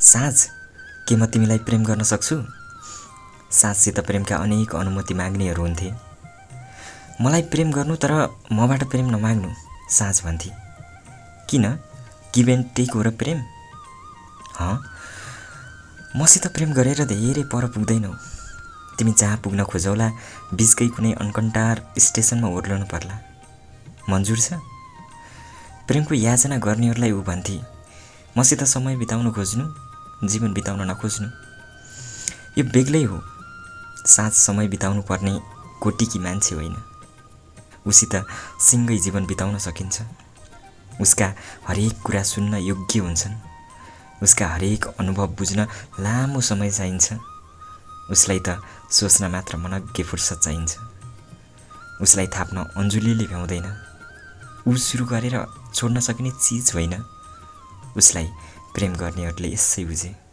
साँझ, के म तिमीलाई प्रेम गर्न सक्छु? साँझसित प्रेमका अनेक अनुमति माग्नेहरू हुन्थे। मलाई प्रेम गर्नु तर मबाट प्रेम नमाग्नु, साँझ भन्थे। किन? गिभ एन्ड टेक हो र प्रेम? मसित प्रेम गरेर धेरै पर पुग्दैनौ। तिमी जहाँ पुग्न खोजौला बिचकै कुनै अनकन्टार स्टेसनमा ओर्लनु पर्ला। मन्जुर छ? प्रेमको याचना गर्नेहरूलाई ऊ भन्थे, मसित समय बिताउन खोज्नु, जीवन बिताउन नखोज्नु। यो बेग्लै हो। साँझ समय बिताउनु पर्ने कोटीकी मान्छे होइन। उसित सिँगै जीवन बिताउन सकिन्छ। उसका हरेक कुरा सुन्न योग्य हुन्छन्। उसका हरेक अनुभव बुझ्न लामो समय चाहिन्छ। उसलाई त सोच्न मात्र मनग्गे फुर्सद चाहिन्छ। उसलाई थाप्न अन्जुलीले भ्याउँदैन। ऊ सुरु गरेर छोड्न सकिने चिज होइन। उसलाई प्रेम गर्नेहरूले यसै बुझे।